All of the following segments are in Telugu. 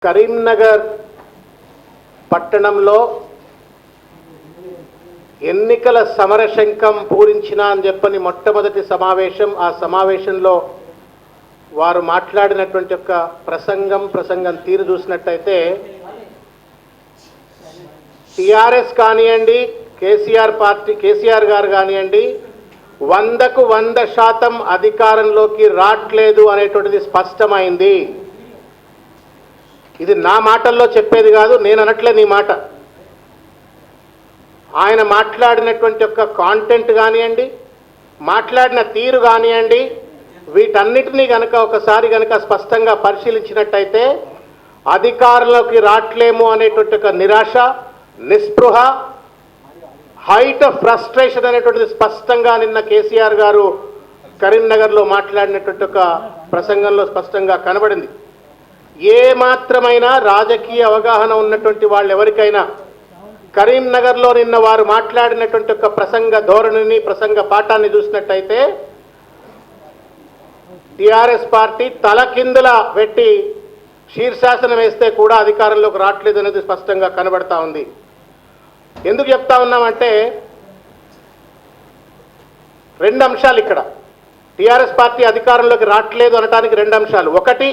కరీంనగర్ పట్టణంలో ఎన్నికల సమరశంఖం పూరించిన అని చెప్పని మొట్టమొదటి సమావేశం. ఆ సమావేశంలో వారు మాట్లాడినటువంటి ఒక ప్రసంగం తీరు చూసినట్టయితే టిఆర్ఎస్ కానివ్వండి, కేసీఆర్ గారు కానివ్వండి, 100కు 100% అధికారంలోకి రావట్లేదు అనేటువంటిది స్పష్టమైంది. ఇది నా మాటల్లో చెప్పేది కాదు, నేను అనట్లే నీ మాట. ఆయన మాట్లాడినటువంటి యొక్క కాంటెంట్ కానివ్వండి, మాట్లాడిన తీరు కానివ్వండి, వీటన్నిటినీ ఒకసారి స్పష్టంగా పరిశీలించినట్టయితే అధికారంలోకి రావట్లేము అనేటువంటి ఒక నిరాశ, నిస్పృహ, హైట్ ఆఫ్ ఫ్రస్ట్రేషన్ అనేటువంటిది స్పష్టంగా నిన్న కేసీఆర్ గారు కరీంనగర్లో మాట్లాడినటువంటి ఒక ప్రసంగంలో స్పష్టంగా కనబడింది. ఏ మాత్రమైనా రాజకీయ అవగాహన ఉన్నటువంటి వాళ్ళు ఎవరికైనా కరీంనగర్లో నిన్న వారు మాట్లాడినటువంటి ఒక ప్రసంగ ధోరణిని, ప్రసంగ పాఠాన్ని చూసినట్టయితే టిఆర్ఎస్ పార్టీ తలకిందుల పెట్టి శీర్షాసనం వేస్తే కూడా అధికారంలోకి రావట్లేదు అనేది స్పష్టంగా కనబడతా ఉంది. ఎందుకు చెప్తా ఉన్నామంటే 2 అంశాలు ఇక్కడ. టిఆర్ఎస్ పార్టీ అధికారంలోకి రావట్లేదు అనడానికి 2 అంశాలు. ఒకటి,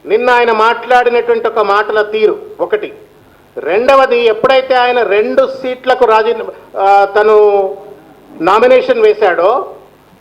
నిన్న ఆయన మాట్లాడినటువంటి ఒక మాటల తీరు ఒకటి. రెండవది, ఎప్పుడైతే ఆయన 2 సీట్లకు తను నామినేషన్ వేశాడో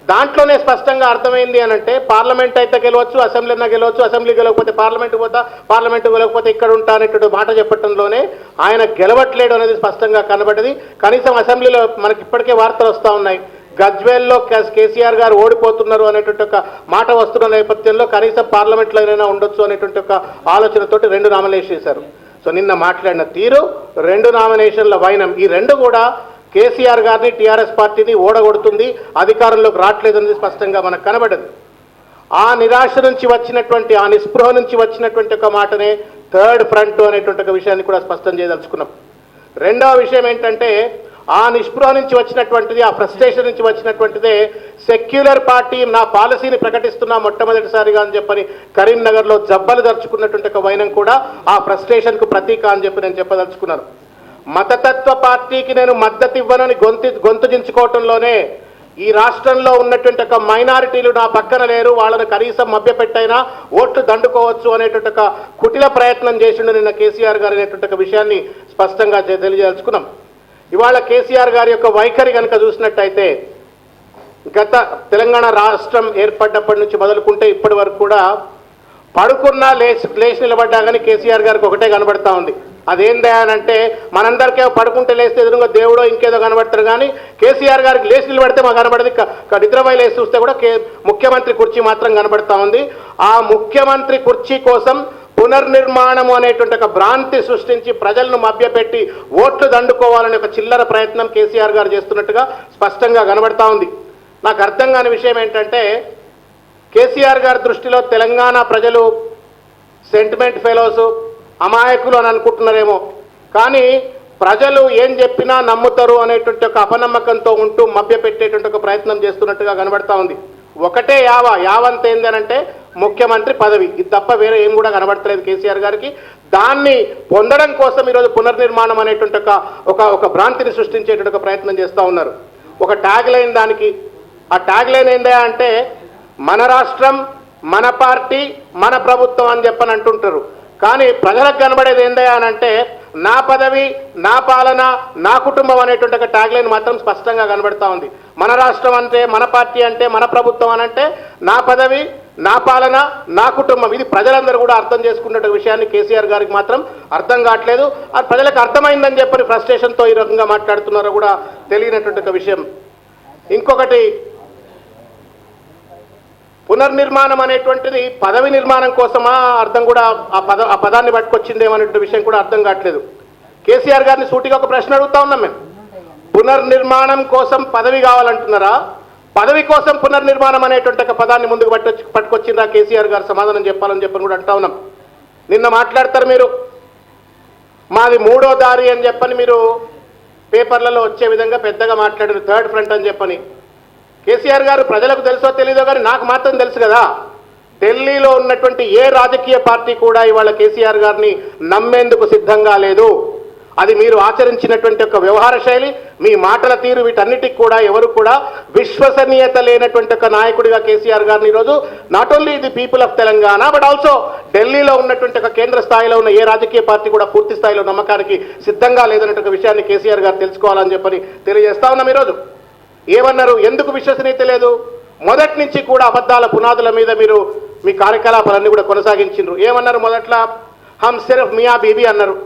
దాంట్లోనే స్పష్టంగా అర్థమైంది అని అంటే పార్లమెంట్ అయితే గెలవచ్చు, అసెంబ్లీ అయినా గెలవచ్చు, అసెంబ్లీ గెలవకపోతే పార్లమెంట్ పోతా, పార్లమెంట్ గెలవకపోతే ఇక్కడ ఉంటా అనేటువంటి మాట చెప్పడంలోనే ఆయన గెలవట్లేడు అనేది స్పష్టంగా కనబడ్డది. కనీసం అసెంబ్లీలో మనకి ఇప్పటికే వార్తలు వస్తూ ఉన్నాయి, గజ్వేల్లో కేసీఆర్ గారు ఓడిపోతున్నారు అనేటువంటి ఒక మాట వస్తున్న నేపథ్యంలో కనీసం పార్లమెంట్లో ఏదైనా ఉండొచ్చు అనేటువంటి ఒక ఆలోచనతోటి 2 నామినేషన్ చేశారు. సో నిన్న మాట్లాడిన తీరు, 2 నామినేషన్ల వైనం, ఈ 2 కూడా కేసీఆర్ గారిని, టీఆర్ఎస్ పార్టీని ఓడగొడుతుంది, అధికారంలోకి రావట్లేదనేది స్పష్టంగా మనకు కనబడదు. ఆ నిరాశ నుంచి వచ్చినటువంటి, ఆ నిస్పృహ నుంచి వచ్చినటువంటి ఒక మాటనే థర్డ్ ఫ్రంట్ అనేటువంటి ఒక విషయాన్ని కూడా స్పష్టం చేయదలుచుకున్నాం. రెండవ విషయం ఏంటంటే ఆ నిస్పృహ నుంచి వచ్చినటువంటిది, ఆ ఫ్రస్ట్రేషన్ నుంచి వచ్చినటువంటిదే సెక్యులర్ పార్టీ నా పాలసీని ప్రకటిస్తున్నా మొట్టమొదటిసారిగా అని చెప్పని కరీంనగర్లో జబ్బలు దర్చుకున్నటువంటి ఒక వైనం కూడా ఆ ఫ్రస్ట్రేషన్కు ప్రతీక అని చెప్పి నేను చెప్పదలుచుకున్నాను. మతతత్వ పార్టీకి నేను మద్దతు ఇవ్వనని గొంతు దించుకోవటంలోనే ఈ రాష్ట్రంలో ఉన్నటువంటి ఒక మైనారిటీలు నా పక్కన లేరు, వాళ్ళను కనీసం మభ్యపెట్టైనా ఓట్లు దండుకోవచ్చు అనేటువంటి ఒక కుటిల ప్రయత్నం చేసిండు నిన్న కేసీఆర్ గారు అనేటువంటి ఒక విషయాన్ని స్పష్టంగా తెలియజేసుకున్నాం. ఇవాళ కేసీఆర్ గారి యొక్క వైఖరి కనుక చూసినట్టయితే గత తెలంగాణ రాష్ట్రం ఏర్పడ్డప్పటి నుంచి మొదలుకుంటే ఇప్పటి వరకు కూడా పడుకున్నా లేచి నిలబడ్డా కానీ కేసీఆర్ గారికి ఒకటే కనబడతా ఉంది. అదేందా అని అంటే మనందరికీ పడుకుంటే లేస్తే ఎదురుగా దేవుడో ఇంకేదో కనబడతారు, కానీ కేసీఆర్ గారికి లేచి నిలబడితే మాకు కనబడది. నిద్రపై లేచి చూస్తే కూడా ముఖ్యమంత్రి కుర్చీ మాత్రం కనబడతా ఉంది. ఆ ముఖ్యమంత్రి కుర్చీ కోసం పునర్నిర్మాణము అనేటువంటి ఒక భ్రాంతి సృష్టించి ప్రజలను మభ్యపెట్టి ఓట్లు దండుకోవాలనే ఒక చిల్లర ప్రయత్నం కేసీఆర్ గారు చేస్తున్నట్టుగా స్పష్టంగా కనబడతా ఉంది. నాకు అర్థం కాని విషయం ఏంటంటే కేసీఆర్ గారి దృష్టిలో తెలంగాణ ప్రజలు సెంటిమెంట్ ఫెలోస్, అమాయకులు అని అనుకుంటున్నారేమో, కానీ ప్రజలు ఏం చెప్పినా నమ్ముతారు అనేటువంటి ఒక అపనమ్మకంతో ఉంటూ మభ్యపెట్టేటువంటి ఒక ప్రయత్నం చేస్తున్నట్టుగా కనబడతా ఉంది. ఒకటే యావంత ఏందనంటే ముఖ్యమంత్రి పదవి, ఇది తప్ప వేరే ఏం కూడా కనబడతలేదు కేసీఆర్ గారికి. దాన్ని పొందడం కోసం ఈరోజు పునర్నిర్మాణం అనేటువంటి ఒక భ్రాంతిని సృష్టించేటువంటి ఒక ప్రయత్నం చేస్తూ ఉన్నారు. ఒక ట్యాగ్ లైన్ దానికి, ఆ ట్యాగ్ లైన్ ఏందా అంటే మన రాష్ట్రం, మన పార్టీ, మన ప్రభుత్వం అని చెప్పని అంటుంటారు. కానీ ప్రజలకు కనబడేది ఏందా అని అంటే నా పదవి, నా పాలన, నా కుటుంబం అనేటువంటి ఒక ట్యాగ్ లైన్ మాత్రం స్పష్టంగా కనబడతా ఉంది. మన రాష్ట్రం అంటే, మన పార్టీ అంటే, మన ప్రభుత్వం అని అంటే నా పదవి, నా పాలన, నా కుటుంబం, ఇది ప్రజలందరూ కూడా అర్థం చేసుకున్న విషయాన్ని కేసీఆర్ గారికి మాత్రం అర్థం కావట్లేదు. అది ప్రజలకు అర్థమైందని చెప్పని ఫ్రస్ట్రేషన్తో ఈ రకంగా మాట్లాడుతున్నారో కూడా తెలియనటువంటి ఒక విషయం. ఇంకొకటి, పునర్నిర్మాణం అనేటువంటిది పదవి నిర్మాణం కోసమా అర్థం కూడా ఆ పదాన్ని పట్టుకొచ్చిందేమనేటువంటి విషయం కూడా అర్థం కావట్లేదు. కేసీఆర్ గారిని సూటిగా ఒక ప్రశ్న అడుగుతా ఉన్నాం మేము. పునర్నిర్మాణం కోసం పదవి కావాలంటున్నారా, పదవి కోసం పునర్నిర్మాణం అనేటువంటి ఒక పదాన్ని ముందుకు పట్టుకొచ్చిందా కేసీఆర్ గారు సమాధానం చెప్పాలని చెప్పని కూడా అంటా ఉన్నాం. నిన్న మాట్లాడతారు మీరు, మాది 3వ దారి అని చెప్పని మీరు పేపర్లలో వచ్చే విధంగా పెద్దగా మాట్లాడారు, థర్డ్ ఫ్రంట్ అని చెప్పని. కేసీఆర్ గారు ప్రజలకు తెలుసో తెలీదో కానీ నాకు మాత్రం తెలుసు కదా. ఢిల్లీలో ఉన్నటువంటి ఏ రాజకీయ పార్టీ కూడా ఇవాళ కేసీఆర్ గారిని నమ్మేందుకు సిద్ధంగా లేదు. అది మీరు ఆచరించినటువంటి ఒక వ్యవహార శైలి, మీ మాటల తీరు, వీటన్నిటికి కూడా ఎవరు కూడా విశ్వసనీయత లేనటువంటి ఒక నాయకుడిగా కేసీఆర్ గారిని ఈరోజు not only the people of Telangana but also ఢిల్లీలో ఉన్నటువంటి ఒక కేంద్ర స్థాయిలో ఉన్న ఏ రాజకీయ పార్టీ కూడా పూర్తి స్థాయిలో నమ్మకానికి సిద్ధంగా లేదన్నటువంటి విషయాన్ని కేసీఆర్ గారు తెలుసుకోవాలని చెప్పని తెలియజేస్తా ఉన్నాం. ఈరోజు ఏమన్నారు, ఎందుకు విశ్వసనీయత లేదు? మొదటి నుంచి కూడా అబద్ధాల పునాదుల మీద మీరు మీ కార్యకలాపాలన్నీ కూడా కొనసాగించారు. ఏమన్నారు మొదట్లో? హమ్ సిర్ఫ్ మియా బీబీ అన్నారు.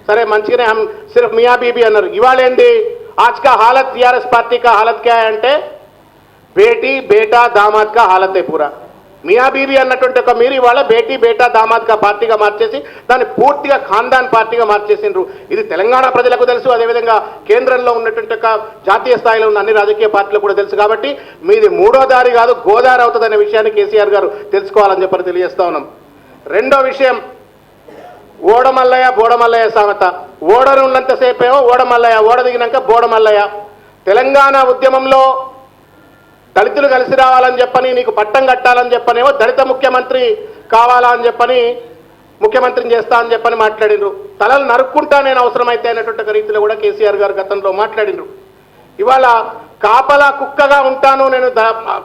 సరే మంచిగానే హమ్ సిర్ఫ్ మియా బీబీ అన్నారు. ఇవాళ ఏంది? आज का हालत टीआरएस पार्टी का हालत क्या है అంటే బేటీ బేటా దామాద్ కా హాలతే పూరా. మియా బీబీ అన్నటువంటి ఒక మీరు ఇవాళ బేటీ బేటా దామాద్ కా పార్టీగా మార్చేసి దాన్ని పూర్తిగా ఖాందాన్ పార్టీగా మార్చేసిండ్రు. ఇది తెలంగాణ ప్రజలకు తెలుసు, అదేవిధంగా కేంద్రంలో ఉన్నటువంటి ఒక జాతీయ స్థాయిలో ఉన్న అన్ని రాజకీయ పార్టీలకు కూడా తెలుసు. కాబట్టి మీది మూడో దారి కాదు, గోదారి అవుతుందనే విషయాన్ని కేసీఆర్ గారు తెలుసుకోవాలని చెప్పని తెలియజేస్తా ఉన్నాం. రెండో విషయం, ఓడమల్లయ్య బోడమల్లయ్య సామెత. ఓడను ఉన్నంతసేపేమో ఓడమల్లయ్య, ఓడ దిగినాక బోడమల్లయ్య. తెలంగాణ ఉద్యమంలో దళితులు కలిసి రావాలని చెప్పని, నీకు పట్టం కట్టాలని చెప్పనేమో దళిత ముఖ్యమంత్రి కావాలా అని చెప్పని ముఖ్యమంత్రిని చేస్తా అని చెప్పని మాట్లాడినరు. తలలు నరుక్కుంటా నేను అవసరమైతే అనేటువంటి ఒక రీతిలో కూడా కేసీఆర్ గారు గతంలో మాట్లాడినరు. ఇవాళ కాపలా కుక్కగా ఉంటాను నేను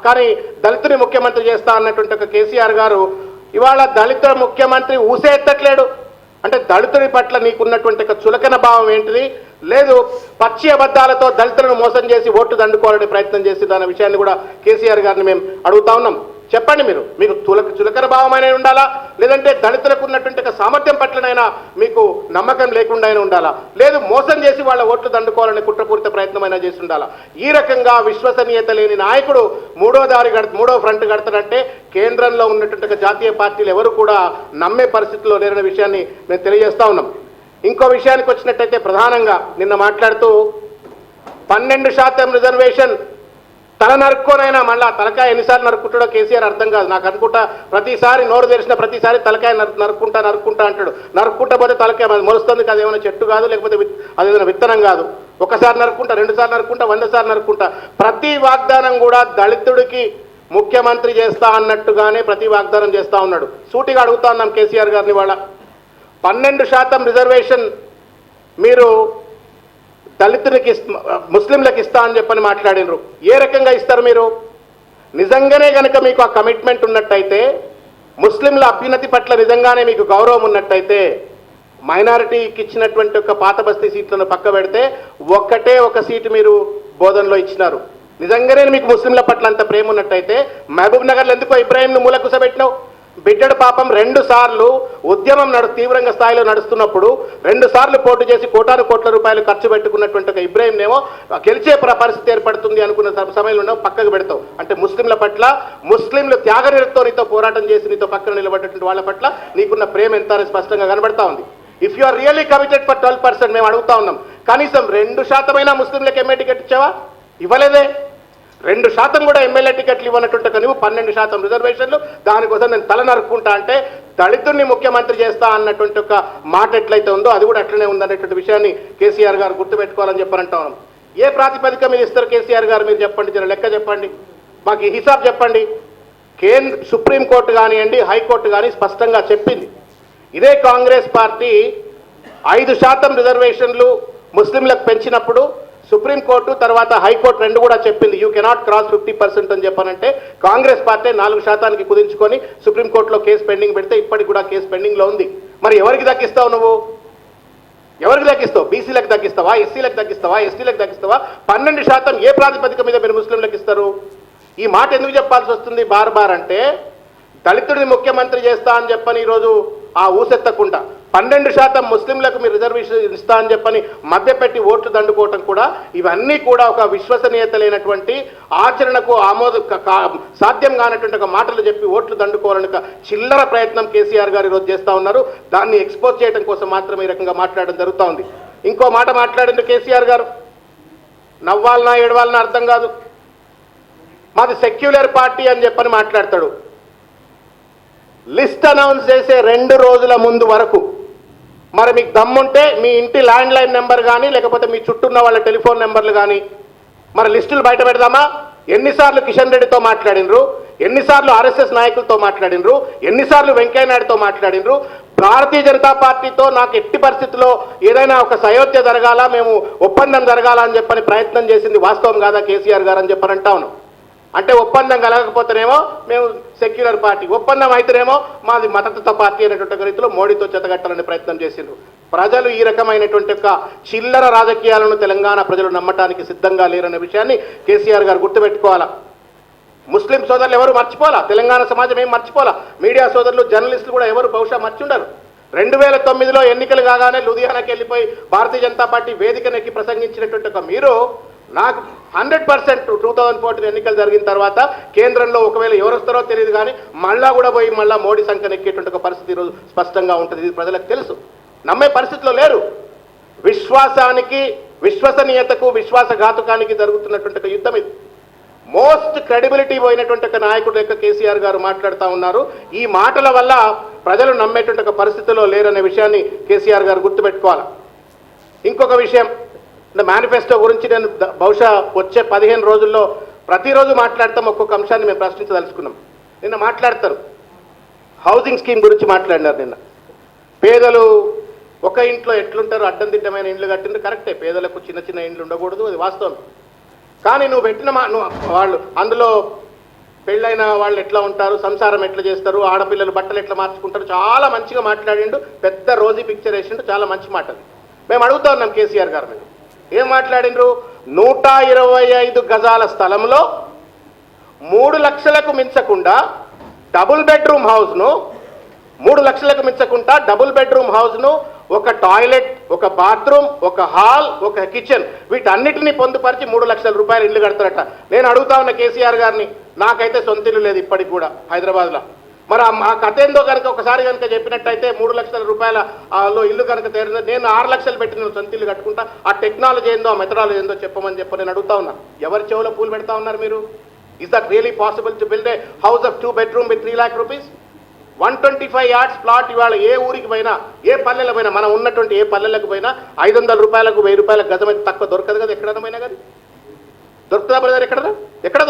కానీ దళితుని ముఖ్యమంత్రి చేస్తా అన్నటువంటి ఒక కేసీఆర్ గారు ఇవాళ దళిత ముఖ్యమంత్రి ఊసేత్తట్లేడు. అంటే దళితుడి పట్ల నీకున్నటువంటి ఒక చులకన భావం ఏంటిది? లేదు, పచ్చి అబద్ధాలతో దళితులను మోసం చేసి ఓట్లు దండుకోవాలని ప్రయత్నం చేసి దాని విషయాన్ని కూడా కేసీఆర్ గారిని మేము అడుగుతా ఉన్నాం. చెప్పండి, మీకు చులకన భావమైన ఉండాలా, లేదంటే దళితులకు ఉన్నటువంటి ఒక సామర్థ్యం పట్లనైనా మీకు నమ్మకం లేకుండా ఉండాలా, లేదు మోసం చేసి వాళ్ళ ఓట్లు దండుకోవాలని కుట్రపూరిత ప్రయత్నమైనా చేసి ఉండాలా? ఈ రకంగా విశ్వసనీయత లేని నాయకుడు మూడో ఫ్రంట్ కడతాడంటే కేంద్రంలో ఉన్నటువంటి ఒక జాతీయ పార్టీలు ఎవరు కూడా నమ్మే పరిస్థితిలో లేరనే విషయాన్ని మేము తెలియజేస్తా ఉన్నాం. ఇంకో విషయానికి వచ్చినట్టయితే ప్రధానంగా నిన్న మాట్లాడుతూ 12% రిజర్వేషన్ తల నరుక్కోనైనా మళ్ళా తలకాయ ఎన్నిసార్లు నరుక్కుంటాడో కేసీఆర్ అర్థం కాదు. నాకు అనుకుంటా ప్రతిసారి నోరు తెరిచిన ప్రతిసారి తలకాయ నరుక్కుంటా అంటాడు. నరుక్కుంటా పోతే తలకాయ మొలుస్తుంది కదా, ఏమైనా చెట్టు కాదు, లేకపోతే అదేదైనా విత్తనం కాదు. ఒకసారి నరుక్కుంటా, 2 సార్లు నరుక్కుంటా, 100 సార్లు నరుక్కుంటా. ప్రతి వాగ్దానం కూడా దళితుడికి ముఖ్యమంత్రి చేస్తా అన్నట్టుగానే ప్రతి వాగ్దానం చేస్తా ఉన్నాడు. సూటిగా అడుగుతా ఉన్నాం కేసీఆర్ గారిని, వాళ్ళ 12% రిజర్వేషన్ మీరు దళితులకి ముస్లింలకు ఇస్తా అని చెప్పని మాట్లాడినరు. ఏ రకంగా ఇస్తారు మీరు? నిజంగానే కనుక మీకు ఆ కమిట్మెంట్ ఉన్నట్టయితే, ముస్లింల అభ్యున్నతి పట్ల నిజంగానే మీకు గౌరవం ఉన్నట్టయితే, మైనారిటీకి ఇచ్చినటువంటి ఒక పాత బస్తీ సీట్లను పక్క పెడితే ఒక్కటే ఒక సీటు మీరు బోధనలో ఇచ్చినారు. నిజంగానే మీకు ముస్లింల పట్ల అంత ప్రేమ ఉన్నట్టయితే మహబూబ్ నగర్లో ఎందుకో ఇబ్రాహీంను మూల కుసబెట్టినావు? బిడ్డడు పాపం 2 సార్లు ఉద్యమం తీవ్రంగా స్థాయిలో నడుస్తున్నప్పుడు 2 సార్లు పోటీ చేసి కోట్ల రూపాయలు ఖర్చు పెట్టుకున్నటువంటి ఒక ఇబ్రాహీంనేమో గెలిచే పరిస్థితి ఏర్పడుతుంది అనుకున్న సమయంలో పక్కకు పెడతావు. అంటే ముస్లింల పట్ల, ముస్లింలు త్యాగనిరతో నీతో పోరాటం చేసి నీతో పక్కన నిలబడ్డటువంటి వాళ్ళ పట్ల నీకున్న ప్రేమ ఎంత అని స్పష్టంగా కనబడతా ఉంది. If you are really committed for 12%, మేము అడుగుతా ఉన్నాం, కనీసం 2% ముస్లింలకు ఎంఏ టికెట్ ఇచ్చావా? ఇవ్వలేదే. 2% కూడా ఎమ్మెల్యే టికెట్లు ఇవ్వనట్టుంటే నువ్వు 12% రిజర్వేషన్లు, దానికోసం నేను తల నరుక్కుంటా అంటే దళితుడిని ముఖ్యమంత్రి చేస్తా అన్నటువంటి ఒక మాట ఎట్లయితే ఉందో అది కూడా అట్లనే ఉందనేటువంటి విషయాన్ని కేసీఆర్ గారు గుర్తుపెట్టుకోవాలని చెప్పారంటా ఉన్నాం. ఏ ప్రాతిపదిక మీరు ఇస్తారు కేసీఆర్ గారు? మీరు చెప్పండి, జర లెక్క చెప్పండి, మాకు ఈ హిసాబ్ చెప్పండి. సుప్రీంకోర్టు కానివ్వండి, హైకోర్టు కానీ స్పష్టంగా చెప్పింది. ఇదే కాంగ్రెస్ పార్టీ 5% రిజర్వేషన్లు ముస్లింలకు పెంచినప్పుడు సుప్రీంకోర్టు తర్వాత హైకోర్టు రెండు కూడా చెప్పింది యూ కెనాట్ క్రాస్ 50% అని చెప్పానంటే కాంగ్రెస్ పార్టీ 4% కుదించుకొని సుప్రీంకోర్టులో కేసు పెండింగ్ పెడితే ఇప్పటికి కూడా కేసు పెండింగ్లో ఉంది. మరి ఎవరికి దక్కిస్తావు నువ్వు? ఎవరికి దక్కిస్తావు? బీసీలకు దక్కిస్తావా? ఎస్సీలకు దక్కిస్తావా? ఎస్టీలకు దక్కిస్తావా? 12% ఏ ప్రాతిపదిక మీద మీరు ముస్లింలకు ఇస్తారు? ఈ మాట ఎందుకు చెప్పాల్సి వస్తుంది బార్ అంటే దళితుడిని ముఖ్యమంత్రి చేస్తా అని చెప్పని ఈరోజు ఆ ఊసెత్తకుండా 12% ముస్లింలకు మీరు రిజర్వేషన్ ఇస్తా అని చెప్పని మధ్యపెట్టి ఓట్లు దండుకోవటం కూడా ఇవన్నీ కూడా ఒక విశ్వసనీయత లేనటువంటి ఆచరణకు సాధ్యం కానటువంటి ఒక మాటలు చెప్పి ఓట్లు దండుకోవాలని చిల్లర ప్రయత్నం కేసీఆర్ గారు ఈరోజు చేస్తూ ఉన్నారు. దాన్ని ఎక్స్పోజ్ చేయడం కోసం మాత్రం ఈ రకంగా మాట్లాడడం జరుగుతూ ఉంది. ఇంకో మాట మాట్లాడింది కేసీఆర్ గారు, నవ్వాలనా ఏడవాలనా అర్థం కాదు, మాది సెక్యులర్ పార్టీ అని చెప్పని మాట్లాడతాడు. లిస్ట్ అనౌన్స్ చేసే 2 రోజుల ముందు వరకు మరి మీకు దమ్ముంటే మీ ఇంటి ల్యాండ్ లైన్ నెంబర్ కానీ లేకపోతే మీ చుట్టూ ఉన్న వాళ్ళ టెలిఫోన్ నెంబర్లు కానీ మరి లిస్టులు బయట పెడదామా? ఎన్నిసార్లు కిషన్ రెడ్డితో మాట్లాడినరు, ఎన్నిసార్లు ఆర్ఎస్ఎస్ నాయకులతో మాట్లాడినరు, ఎన్నిసార్లు వెంకయ్య నాయుడుతో మాట్లాడినరు. భారతీయ జనతా పార్టీతో నాకు ఎట్టి పరిస్థితుల్లో ఏదైనా ఒక సయోధ్య జరగాల, మేము ఒప్పందం జరగాల అని చెప్పని ప్రయత్నం చేసింది వాస్తవం కాదా కేసీఆర్ గారు అని చెప్పని అంటా ఉన్నాం. అంటే ఒప్పందం కలగకపోతేనేమో మేము సెక్యులర్ పార్టీ, ఒప్పందం అయితేనేమో మాది మతతత్వ పార్టీ అనేటువంటి రీతిలో మోడీతో చెతగట్టాలని ప్రయత్నం చేసిండ్రు. ప్రజలు ఈ రకమైనటువంటి యొక్క చిల్లర రాజకీయాలను తెలంగాణ ప్రజలు నమ్మటానికి సిద్ధంగా లేరనే విషయాన్ని కేసీఆర్ గారు గుర్తుపెట్టుకోవాలా. ముస్లిం సోదరులు ఎవరు మర్చిపోలా, తెలంగాణ సమాజం ఏం మర్చిపోలా, మీడియా సోదరులు జర్నలిస్టులు కూడా ఎవరు బహుశా మర్చుండరు. 2009లో ఎన్నికలు కాగానే లుధియానాకి వెళ్ళిపోయి భారతీయ జనతా పార్టీ వేదికనెక్కి ప్రసంగించినటువంటి ఒక మీరు నాకు 100% 2014 ఎన్నికలు జరిగిన తర్వాత కేంద్రంలో ఒకవేళ ఎవరు వస్తారో తెలియదు కానీ మళ్ళా కూడా పోయి మళ్ళా మోడీ సంఖ్య ఎక్కేటువంటి ఒక పరిస్థితి ఈరోజు స్పష్టంగా ఉంటుంది. ఇది ప్రజలకు తెలుసు, నమ్మే పరిస్థితిలో లేరు. విశ్వాసానికి, విశ్వసనీయతకు, విశ్వాసఘాతుకానికి జరుగుతున్నటువంటి ఒక యుద్ధం ఇది. మోస్ట్ క్రెడిబిలిటీ పోయినటువంటి ఒక నాయకుడు యొక్క కేసీఆర్ గారు మాట్లాడుతూ ఉన్నారు. ఈ మాటల వల్ల ప్రజలు నమ్మేటువంటి ఒక పరిస్థితిలో లేరనే విషయాన్ని కేసీఆర్ గారు గుర్తుపెట్టుకోవాలి. ఇంకొక విషయం, మేనిఫెస్టో గురించి నేను బహుశా వచ్చే 15 రోజుల్లో ప్రతిరోజు మాట్లాడతాం. ఒక్కొక్క అంశాన్ని మేము ప్రశ్నించదలుచుకున్నాం. నిన్న మాట్లాడతారు హౌసింగ్ స్కీమ్ గురించి మాట్లాడినారు. నిన్న పేదలు ఒక ఇంట్లో ఎట్లుంటారు, అడ్డం దిడ్డమైన ఇండ్లు కట్టింది కరెక్టే, పేదలకు చిన్న చిన్న ఇండ్లు ఉండకూడదు, అది వాస్తవం. కానీ నువ్వు పెట్టిన వాళ్ళు అందులో పెళ్ళైన వాళ్ళు ఎట్లా ఉంటారు, సంసారం ఎట్లా చేస్తారు, ఆడపిల్లలు బట్టలు ఎట్లా మార్చుకుంటారు, చాలా మంచిగా మాట్లాడిండు. పెద్ద రోజీ పిక్చర్ వేసిండు, చాలా మంచి మాటలు. మేము అడుగుతా ఉన్నాం కేసీఆర్ గారు, మీరు ఏం మాట్లాడినరు? 125 గజాల స్థలంలో 3 లక్షలకు మించకుండా డబుల్ బెడ్రూమ్ హౌస్ను, 3 లక్షలకు మించకుండా డబుల్ బెడ్రూమ్ హౌస్ను, ఒక టాయిలెట్, ఒక బాత్రూమ్, ఒక హాల్, ఒక కిచెన్, వీటన్నిటిని పొందుపరిచి 3 లక్షల రూపాయలు ఇల్లు కడతారట. నేను అడుగుతా ఉన్న కేసీఆర్ గారిని, నాకైతే సొంత ఇల్లు లేదు ఇప్పటికి కూడా హైదరాబాద్లో. మరి ఆ కథ ఏందో కనుక ఒకసారి కనుక చెప్పినట్టయితే 3 లక్షల రూపాయలలో ఇల్లు కనుక తేరిందో, నేను 6 లక్షలు పెట్టిన సొంత ఇల్లు కట్టుకుంటా, ఆ టెక్నాలజీ ఏందో, ఆ మెథడాలజీ ఏందో చెప్పమని నేను అడుగుతా ఉన్నా. ఎవరి చెవులో పూలు పెడతా ఉన్నారు మీరు? Is that really possible to build a house of 2 bedroom with 3 lakh rupees? 125 yards plot ఇవాళ ఏ ఊరికి పోయినా, ఏ పల్లెలకు పోయినా, మనం ఉన్నటువంటి ఏ పల్లెలకు పోయినా 500 రూపాయలకు 1000 రూపాయల గజం అయితే తక్కువ దొరకదు కదా. ఎక్కడైనా పోయినా కానీ దొరుకుతుందా బ్రదర్? ఎక్కడ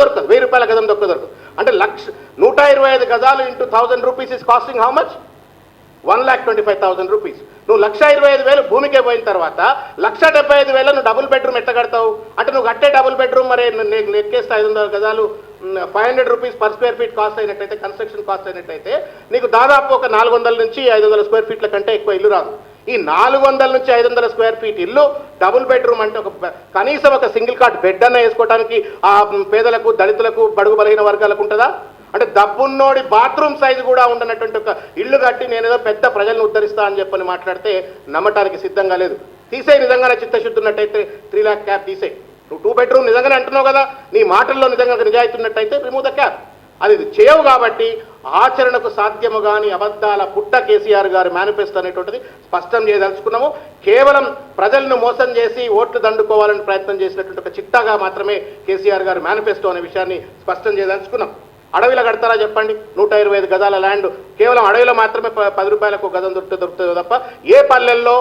దొరకదు. 1000 రూపాయల గజం దొరకదు. అంటే 125 గజాలు into 1000 rupees is costing how much? 1,25,000 rupees. నువ్వు 1,25,000 భూమికే పోయిన తర్వాత 1,75,000 నువ్వు డబుల్ బెడ్రూమ్ ఎట్లా కడతావు? అంటే నువ్వు కట్టే డబుల్ బెడ్రూమ్ మరి లెక్కేస్తే 500 గజాలు 500 rupees per square feet cost అయినట్టయితే, కన్స్ట్రక్షన్ కాస్ట్ అయినట్టయితే నీకు దాదాపు ఒక 400 నుంచి 500 స్క్వేర్ ఫీట్ల కంటే ఎక్కువ ఇల్లు రాదు. ఈ 400 నుంచి 500 స్క్వేర్ ఫీట్ ఇల్లు డబుల్ బెడ్రూమ్ అంటే కనీసం ఒక సింగిల్ కాట్ బెడ్ అన్న వేసుకోవడానికి ఆ పేదలకు, దళితులకు, బడుగు బలహీన వర్గాలకు ఉంటుందా? అంటే డబ్బున్నోడి బాత్రూమ్ సైజు కూడా ఉండనటువంటి ఒక ఇల్లు కట్టి నేనేదో పెద్ద ప్రజలను ఉద్ధరిస్తా అని చెప్పని మాట్లాడితే నమ్మటానికి సిద్ధంగా లేదు. తీసేయి, నిజంగానే చిత్తశుద్ధి ఉన్నట్టయితే 3 lakh క్యాప్ తీసేయి. నువ్వు 2 bedroom నిజంగానే అంటున్నావు కదా, నీ మాటల్లో నిజంగా నిజాయితీ ఉన్నట్టయితే రిమూవ్ ద క్యాప్. అది చేయవు కాబట్టి ఆచరణకు సాధ్యము కాని అబద్ధాల పుట్ట కేసీఆర్ గారి మేనిఫెస్టో అనేటువంటిది స్పష్టం చేయదలుచుకున్నాము. కేవలం ప్రజలను మోసం చేసి ఓట్లు దండుకోవాలని ప్రయత్నం చేసినటువంటి ఒక చిట్టాగా మాత్రమే కేసీఆర్ గారి మేనిఫెస్టో అనే విషయాన్ని స్పష్టం చేయదలుచుకున్నాం. అడవిలో కడతారా చెప్పండి? 125 గజాల ల్యాండ్ కేవలం అడవిలో మాత్రమే 10 రూపాయలకు గజం దొరుకుతుందో తప్ప ఏ పల్లెల్లో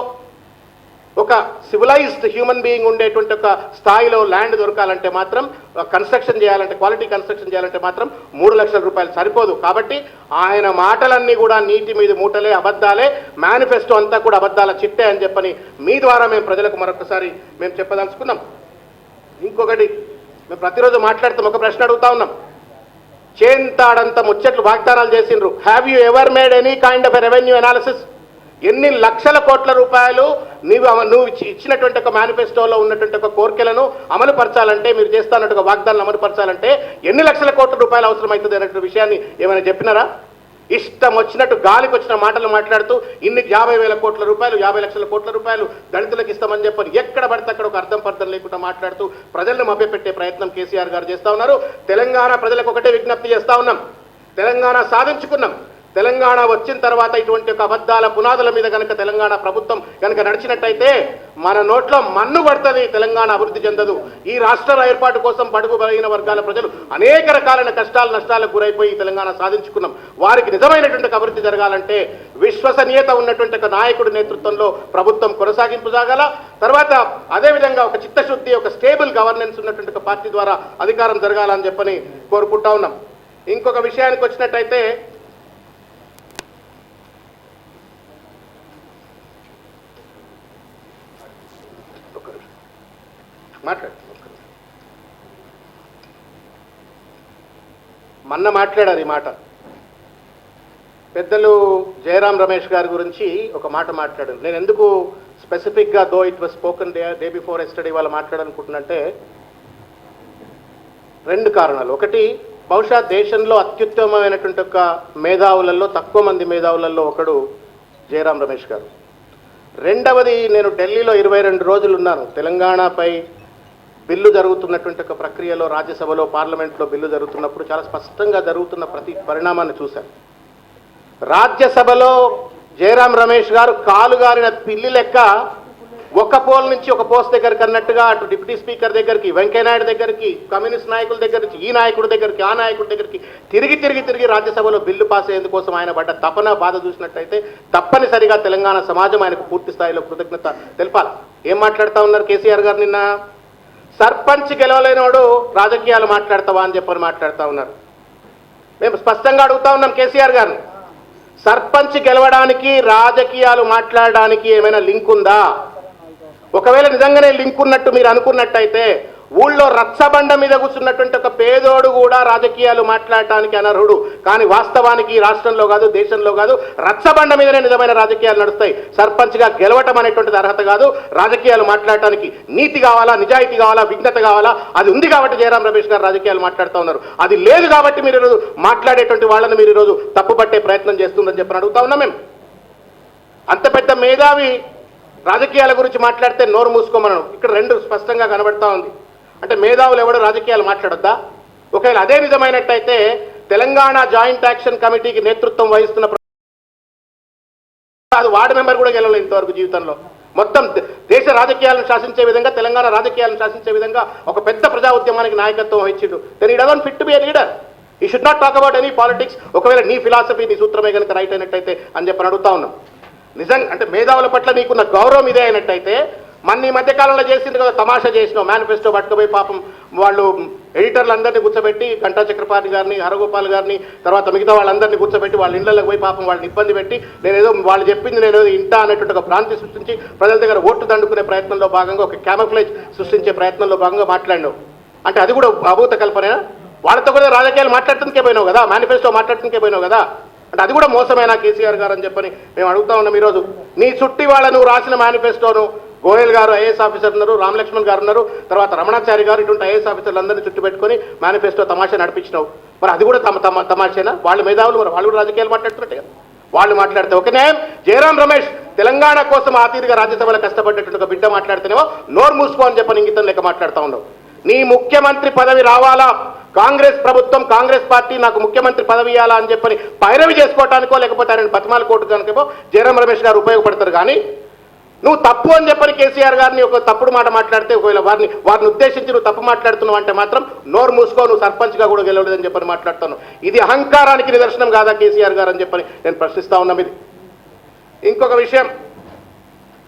ఒక సివిలైజ్డ్ హ్యూమన్ బీయింగ్ ఉండేటువంటి ఒక స్థాయిలో ల్యాండ్ దొరకాలంటే మాత్రం, కన్స్ట్రక్షన్ చేయాలంటే, క్వాలిటీ కన్స్ట్రక్షన్ చేయాలంటే మాత్రం 3 లక్షల రూపాయలు సరిపోదు. కాబట్టి ఆయన మాటలన్నీ కూడా నీటి మీద మూటలే, అబద్ధాలే, మేనిఫెస్టో అంతా కూడా అబద్ధాల చిట్టే అని చెప్పని మీ ద్వారా మేము ప్రజలకు మరొకసారి మేము చెప్పదలుచుకున్నాం. ఇంకొకటి, మేము ప్రతిరోజు మాట్లాడుతాం, ఒక ప్రశ్న అడుగుతా ఉన్నాం. చేంతాడంత ముచ్చట్లు వాగ్దానాలు చేసిండ్రు. Have you ever made any kind of revenue analysis? ఎన్ని లక్షల కోట్ల రూపాయలు నువ్వు ఇచ్చినటువంటి ఒక మేనిఫెస్టోలో ఉన్నటువంటి ఒక కోరికలను అమలు పరచాలంటే, మీరు చేస్తున్నట్టు వాగ్దానాలు అమలు పరచాలంటే ఎన్ని లక్షల కోట్ల రూపాయలు అవసరమవుతుంది అనేటువంటి విషయాన్ని ఏమైనా చెప్పినారా? ఇష్టం వచ్చినట్టు గాలికి వచ్చిన మాటలు మాట్లాడుతూ ఇన్ని 50,000 కోట్ల రూపాయలు, 50 లక్షల కోట్ల రూపాయలు దళితులకు ఇస్తామని చెప్పని ఎక్కడ పడితే అక్కడ ఒక అర్థం పర్థం లేకుండా మాట్లాడుతూ ప్రజలను మభ్యపెట్టే ప్రయత్నం కేసీఆర్ గారు చేస్తూ ఉన్నారు. తెలంగాణ ప్రజలకు ఒకటే విజ్ఞప్తి చేస్తూ ఉన్నాం, తెలంగాణ సాధించుకున్నాం. తెలంగాణ వచ్చిన తర్వాత ఇటువంటి ఒక అబద్ధాల పునాదుల మీద కనుక తెలంగాణ ప్రభుత్వం కనుక నడిచినట్టయితే మన నోట్లో మన్ను పడుతుంది, తెలంగాణ అభివృద్ధి చెందదు. ఈ రాష్ట్ర ఏర్పాటు కోసం బడుగు బలహీన వర్గాల ప్రజలు అనేక రకాలైన కష్టాలు, నష్టాలకు గురైపోయి తెలంగాణ సాధించుకున్నాం. వారికి నిజమైనటువంటి అభివృద్ధి జరగాలంటే విశ్వసనీయత ఉన్నటువంటి ఒక నాయకుడి నేతృత్వంలో ప్రభుత్వం కొనసాగింపు సాగాల. తర్వాత అదేవిధంగా ఒక చిత్తశుద్ధి, ఒక స్టేబుల్ గవర్నెన్స్ ఉన్నటువంటి ఒక పార్టీ ద్వారా అధికారం జరగాలని చెప్పని కోరుకుంటా ఉన్నాం. ఇంకొక విషయానికి వచ్చినట్టయితే మొన్న మాట్లాడారు ఈ మాట పెద్దలు జయరాం రమేష్ గారి గురించి ఒక మాట మాట్లాడారు. నేను ఎందుకు స్పెసిఫిక్గా though it was spoken day before yesterday వాళ్ళు మాట్లాడాలనుకుంటున్నంటే రెండు కారణాలు. ఒకటి, బహుశా దేశంలో అత్యుత్తమమైనటువంటి ఒక మేధావులలో తక్కువ మంది మేధావులలో ఒకడు జయరాం రమేష్ గారు. రెండవది, నేను ఢిల్లీలో 22 రోజులు ఉన్నాను. తెలంగాణపై బిల్లు జరుగుతున్నటువంటి ఒక ప్రక్రియలో రాజ్యసభలో పార్లమెంట్లో బిల్లు జరుగుతున్నప్పుడు చాలా స్పష్టంగా జరుగుతున్న ప్రతి పరిణామాన్ని చూశాను. రాజ్యసభలో జయరాం రమేష్ గారు కాలుగారిన పిల్లి లెక్క ఒక పోల్ నుంచి ఒక పోస్ట్ దగ్గరికి అన్నట్టుగా అటు డిప్యూటీ స్పీకర్ దగ్గరికి, వెంకయ్యనాయుడు దగ్గరికి, కమ్యూనిస్ట్ నాయకుల దగ్గరికి, ఈ నాయకుడి దగ్గరికి, ఆ నాయకుడి దగ్గరికి తిరిగి రాజ్యసభలో బిల్లు పాస్ అయ్యేందుకోసం ఆయన పడ్డ తపన బాధ చూసినట్టయితే తప్పనిసరిగా తెలంగాణ సమాజం ఆయనకు పూర్తి స్థాయిలో కృతజ్ఞత తెలపాలి. ఏం మాట్లాడుతూ ఉన్నారు కేసీఆర్ గారు నిన్న? సర్పంచ్ గెలవలేనివాడు రాజకీయాలు మాట్లాడతావా అని చెప్పని మాట్లాడుతూ ఉన్నారు. మేము స్పష్టంగా అడుగుతా ఉన్నాం కేసీఆర్ గారిని, సర్పంచ్ గెలవడానికి రాజకీయాలు మాట్లాడడానికి ఏమైనా లింక్ ఉందా? ఒకవేళ నిజంగానే లింక్ ఉన్నట్టు మీరు అనుకున్నట్టయితే ఊళ్ళో రచ్చబండ మీద కూర్చున్నటువంటి ఒక పేదోడు కూడా రాజకీయాలు మాట్లాడటానికి అనర్హుడు. కానీ వాస్తవానికి రాష్ట్రంలో కాదు, దేశంలో కాదు, రచ్చబండ మీదనే నిజమైన రాజకీయాలు నడుస్తాయి. సర్పంచ్గా గెలవటం అనేటువంటిది అర్హత కాదు. రాజకీయాలు మాట్లాడటానికి నీతి కావాలా, నిజాయితీ కావాలా, విఘ్నత కావాలా. అది ఉంది కాబట్టి జయరాం రమేష్ గారు రాజకీయాలు మాట్లాడుతూ ఉన్నారు. అది లేదు కాబట్టి మీరు ఈరోజు మాట్లాడేటువంటి వాళ్ళని మీరు ఈరోజు తప్పుపట్టే ప్రయత్నం చేస్తుందని చెప్పని అడుగుతా ఉన్నాం మేము. అంత పెద్ద మేధావి రాజకీయాల గురించి మాట్లాడితే నోరు మూసుకోమనను. ఇక్కడ రెండు స్పష్టంగా కనబడతా ఉంది. అంటే మేధావులు ఎవడో రాజకీయాలు మాట్లాడొద్దా? ఒకవేళ అదే నిజమైనట్టయితే తెలంగాణ జాయింట్ యాక్షన్ కమిటీకి నేతృత్వం వహిస్తున్న అది వార్డు మెంబర్ కూడా గెలవలేదు ఇంతవరకు జీవితంలో. మొత్తం దేశ రాజకీయాలను శాసించే విధంగా, తెలంగాణ రాజకీయాలను శాసించే విధంగా ఒక పెద్ద ప్రజా ఉద్యమానికి నాయకత్వం వహించిండు. Then he doesn't fit to be a leader. He should not talk about any politics. ఒకవేళ నీ ఫిలాసఫీ, నీ సూత్రమే కనుక రైట్ అయినట్టయితే అని చెప్పని అడుగుతా ఉన్నాం. నిజంగా అంటే మేధావుల పట్ల నీకున్న గౌరవం ఇదే అయినట్టయితే ఈ మధ్యకాలంలో చేసింది కదా, తమాషా చేసినావు. మేనిఫెస్టో పట్టుకుపోయి పాపం వాళ్ళు ఎడిటర్లందరినీ కూర్చోబెట్టి, గంటా చక్రపాణి గారిని, హరగోపాల్ గారిని, తర్వాత మిగతా వాళ్ళందరినీ కూర్చోబెట్టి వాళ్ళ ఇళ్లకు పోయి పాపం వాళ్ళని ఇబ్బంది పెట్టి నేనేదో వాళ్ళు చెప్పింది నేను ఇంటా అనేటువంటి ఒక భ్రాంతి సృష్టించి ప్రజల దగ్గర ఓట్లు దండుకునే ప్రయత్నంలో భాగంగా, ఒక క్యామఫ్లేజ్ సృష్టించే ప్రయత్నంలో భాగంగా మాట్లాడినావు. అంటే అది కూడా అభూత కల్పనేనా? వాళ్ళతో కూడా రాజకీయాలు మాట్లాడుతుందికే పోయినావు కదా, మేనిఫెస్టో మాట్లాడుతుందికే పోయినావు కదా. అంటే అది కూడా మోసమేనా కేసీఆర్ గారు అని చెప్పని మేము అడుగుతా ఉన్నాం. ఈరోజు నీ చుట్టి వాళ్ళ నువ్వు రాసిన మేనిఫెస్టోను గోయల్ గారు ఐఏఎస్ ఆఫీసర్ ఉన్నారు, రామలక్ష్మణ్ గారు ఉన్నారు, తర్వాత రమణాచారి గారు, ఇటువంటి ఐఏఎస్ ఆఫీసర్లందరినీ చుట్టు పెట్టుకొని మేనిఫెస్టో తమాషా నడిపించినావు. మరి అది కూడా తమాషేనా? వాళ్ళ మేధావులు మరి వాళ్ళు కూడా రాజకీయాలు మాట్లాడుతున్నట్టు కదా. వాళ్ళు మాట్లాడితే ఒక న్యాయం. జయరాం రమేష్ తెలంగాణ కోసం ఆ తీరుగా రాజ్యసభలో కష్టపడ్డటువంటి ఒక బిడ్డ మాట్లాడితేనేమో నోరు మూసుకో అని చెప్పని ఇంగితం లెక్క మాట్లాడుతూ ఉండవు. నీ ముఖ్యమంత్రి పదవి రావాలా, కాంగ్రెస్ ప్రభుత్వం, కాంగ్రెస్ పార్టీ నాకు ముఖ్యమంత్రి పదవి ఇవ్వాలా అని చెప్పని పైరవి చేసుకోవటానికో లేకపోతే ఆయన బతిమాల కోర్టు కనుకో జయరాం రమేష్ గారు ఉపయోగపడతారు. కానీ నువ్వు తప్పు అని చెప్పని కేసీఆర్ గారిని ఒక తప్పుడు మాట మాట్లాడితే, ఒకవేళ వారిని ఉద్దేశించి నువ్వు తప్పు మాట్లాడుతున్నావు అంటే మాత్రం నోరు మూసుకో, నువ్వు సర్పంచ్గా కూడా గెలవలేదని చెప్పని మాట్లాడుతాను. ఇది అహంకారానికి నిదర్శనం కాదా కేసీఆర్ గారు అని చెప్పని నేను ప్రశ్నిస్తా ఉన్నాం. ఇది ఇంకొక విషయం,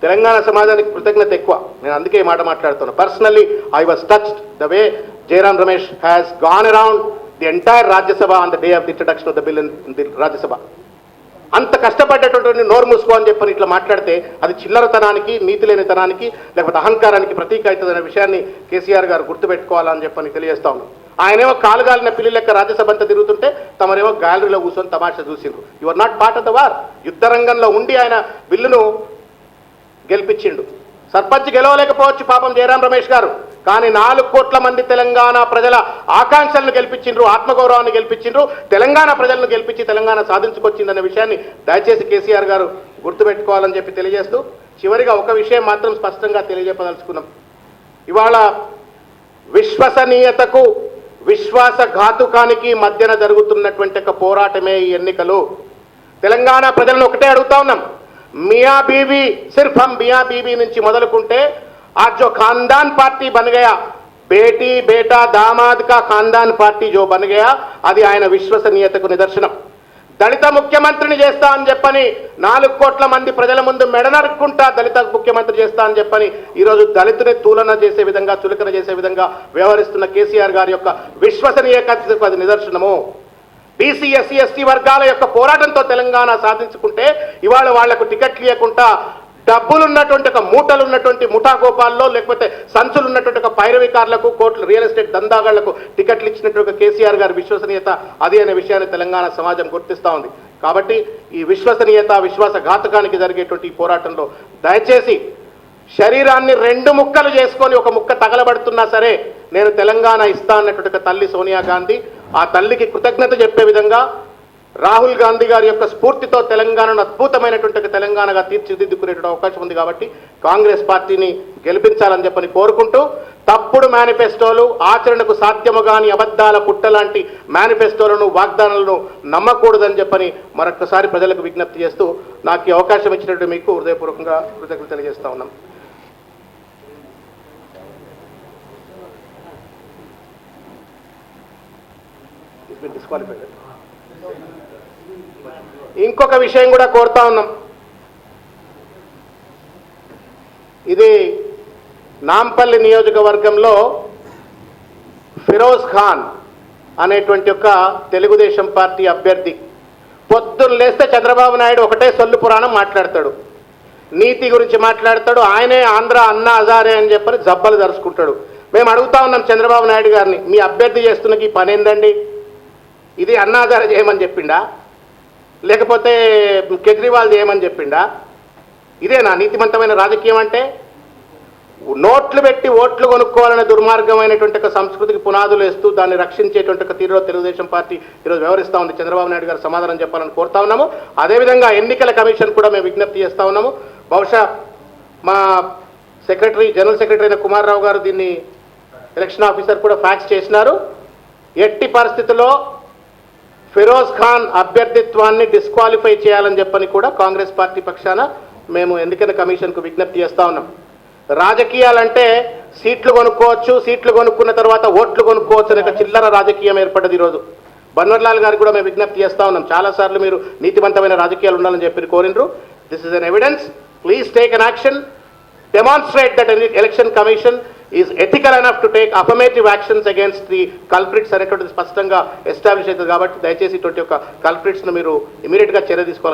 తెలంగాణ సమాజానికి కృతజ్ఞత ఎక్కువ. నేను అందుకే ఈ మాట మాట్లాడుతున్నాను. Personally I was touched the way Jayaram Ramesh has gone around the entire Rajya Sabha on the day of the introduction of the bill in the Rajya Sabha. అంత కష్టపడ్డటువంటి నోరు మూసుకో అని చెప్పని ఇట్లా మాట్లాడితే అది చిల్లరతనానికి, నీతి లేనితనానికి, లేకపోతే అహంకారానికి ప్రతీక అవుతుందనే విషయాన్ని కేసీఆర్ గారు గుర్తుపెట్టుకోవాలని చెప్పని తెలియజేస్తా ఉన్నాం. ఆయనేమో కాలుగాలిన పిల్లి లెక్క రాజ్యసభ అంతా తిరుగుతుంటే తమరేమో గ్యాలరీలో కూర్చొని తమాషా చూసిండ్రు. You are not part of the war. యుద్ధ రంగంలో ఉండి ఆయన బిల్లును గెలిపించిండు. సర్పంచ్ గెలవలేకపోవచ్చు పాపం జయరాం రమేష్ గారు, కానీ 4 కోట్ల మంది తెలంగాణ ప్రజల ఆకాంక్షలను గెలిపించిండ్రు, ఆత్మగౌరవాన్ని గెలిపించిండ్రు, తెలంగాణ ప్రజలను గెలిపించి తెలంగాణ సాధించుకొచ్చిందనే విషయాన్ని దయచేసి కేసీఆర్ గారు గుర్తుపెట్టుకోవాలని చెప్పి తెలియజేస్తూ, చివరిగా ఒక విషయం మాత్రం స్పష్టంగా తెలియజేయదలుచుకున్నాం. ఇవాళ విశ్వసనీయతకు, విశ్వాసఘాతుకానికి మధ్యన జరుగుతున్నటువంటి ఒక పోరాటమే ఈ ఎన్నికలు. తెలంగాణ ప్రజలను ఒకటే అడుగుతా ఉన్నాం, मियाँ बीवी, सिर्फ हम मियाँ बीवी నుంచి మొదలుకుంటే आज जो खानदान पार्टी बन गया, बेटी बेटा दामाद का खानदान पार्टी जो बन गया, అది ఆయన విశ్వసనీయతకు నిదర్శనం. దళిత ముఖ్యమంత్రిని చేస్తా అని చెప్పని 4 కోట్ల మంది ప్రజల ముందు మెడనరుక్కుంటా దళిత ముఖ్యమంత్రి చేస్తా అని చెప్పని ఈరోజు దళితుని తూలన చేసే విధంగా, చులకన చేసే విధంగా వ్యవహరిస్తున్న కేసీఆర్ గారి యొక్క విశ్వసనీయతకు అది నిదర్శనము. బీసీ ఎస్సీ ఎస్టీ వర్గాల యొక్క పోరాటంతో తెలంగాణ సాధించుకుంటే ఇవాళ వాళ్లకు టికెట్లు ఇవ్వకుండా డబ్బులున్నటువంటి ఒక మూటలున్నటువంటి ముఠాగోపాల్లో లేకపోతే సంచులున్నటువంటి ఒక పైరవికారులకు కోట్లు రియల్ ఎస్టేట్ దందాగాళ్లకు టికెట్లు ఇచ్చినటువంటి ఒక కేసీఆర్ గారి విశ్వసనీయత అది అనే విషయాన్ని తెలంగాణ సమాజం గుర్తిస్తూ ఉంది. కాబట్టి ఈ విశ్వసనీయత విశ్వాసఘాతకానికి జరిగేటువంటి ఈ పోరాటంలో దయచేసి శరీరాన్ని రెండు ముక్కలు చేసుకొని ఒక ముక్క తగలబడుతున్నా సరే నేను తెలంగాణ ఇస్తా అన్నటువంటి ఒక తల్లి సోనియా గాంధీ, ఆ తల్లికి కృతజ్ఞత చెప్పే విధంగా రాహుల్ గాంధీ గారి యొక్క స్ఫూర్తితో తెలంగాణను అద్భుతమైనటువంటి ఒక తెలంగాణగా తీర్చిదిద్దుకునేటువంటి అవకాశం ఉంది. కాబట్టి కాంగ్రెస్ పార్టీని గెలిపించాలని చెప్పని కోరుకుంటూ తప్పుడు మేనిఫెస్టోలు, ఆచరణకు సాధ్యము కాని అబద్ధాల పుట్టలాంటి మేనిఫెస్టోలను వాగ్దానాలను నమ్మకూడదని చెప్పని మరొకసారి ప్రజలకు విజ్ఞప్తి చేస్తూ నాకు ఈ అవకాశం ఇచ్చినట్టు మీకు హృదయపూర్వకంగా కృతజ్ఞతలు తెలియజేస్తా ఉన్నాం. డిస్క్వాలిఫైడ్. ఇంకొక విషయం కూడా కోరుతా ఉన్నాం. ఇది నాంపల్లి నియోజకవర్గంలో ఫిరోజ్ ఖాన్ అనేటువంటి ఒక తెలుగుదేశం పార్టీ అభ్యర్థి పొద్దున్న లేస్తే చంద్రబాబు నాయుడు ఒకటే సొల్లు పురాణం మాట్లాడతాడు, నీతి గురించి మాట్లాడతాడు, ఆయనే ఆంధ్ర అన్నా హజారే అని చెప్పని జబ్బలు దరుచుకుంటాడు. మేము అడుగుతా ఉన్నాం చంద్రబాబు నాయుడు గారిని, మీ అభ్యర్థి చేస్తున్న ఈ పని ఏందండి? ఇది అన్నా హజారే చేయమని చెప్పిండా లేకపోతే కేజ్రీవాల్ చేయమని చెప్పిండా? ఇదేనా నీతిమంతమైన రాజకీయం అంటే? నోట్లు పెట్టి ఓట్లు కొనుక్కోవాలనే దుర్మార్గమైనటువంటి ఒక సంస్కృతికి పునాదులు వేస్తూ దాన్ని రక్షించేటువంటి ఒక తీరులో తెలుగుదేశం పార్టీ ఈరోజు వ్యవహరిస్తూ ఉంది. చంద్రబాబు నాయుడు గారు సమాధానం చెప్పాలని కోరుతా ఉన్నాము. అదేవిధంగా ఎన్నికల కమిషన్ కూడా మేము విజ్ఞప్తి చేస్తూ ఉన్నాము. బహుశా మా జనరల్ సెక్రటరీ అయిన కుమార్ రావు గారు దీన్ని ఎలక్షన్ ఆఫీసర్ కూడా ఫ్యాక్స్ చేసినారు. ఎట్టి పరిస్థితుల్లో ఫిరోజ్ ఖాన్ అభ్యర్థిత్వాన్ని డిస్క్వాలిఫై చేయాలని చెప్పని కూడా కాంగ్రెస్ పార్టీ పక్షాన మేము ఎన్నికల కమిషన్కు విజ్ఞప్తి చేస్తూ ఉన్నాం. రాజకీయాలంటే సీట్లు కొనుక్కోవచ్చు, సీట్లు కొనుక్కున్న తర్వాత ఓట్లు కొనుక్కోవచ్చు అనే చిల్లర రాజకీయం ఏర్పడ్డది ఈరోజు. బన్వర్లాల్ గారికి కూడా మేము విజ్ఞప్తి చేస్తూ ఉన్నాం. చాలాసార్లు మీరు నీతివంతమైన రాజకీయాలు ఉండాలని చెప్పి కోరినరు. This is an evidence. Please take an action. Demonstrate that election commission is ethical enough to take affirmative actions against the culprits అనేటువంటిది స్పష్టంగా ఎస్టాబ్లిష్ అవుతుంది. కాబట్టి దయచేసి ఇటువంటి యొక్క కల్ప్రిట్స్ను మీరు ఇమీడియట్గా చర్య తీసుకోవాలి.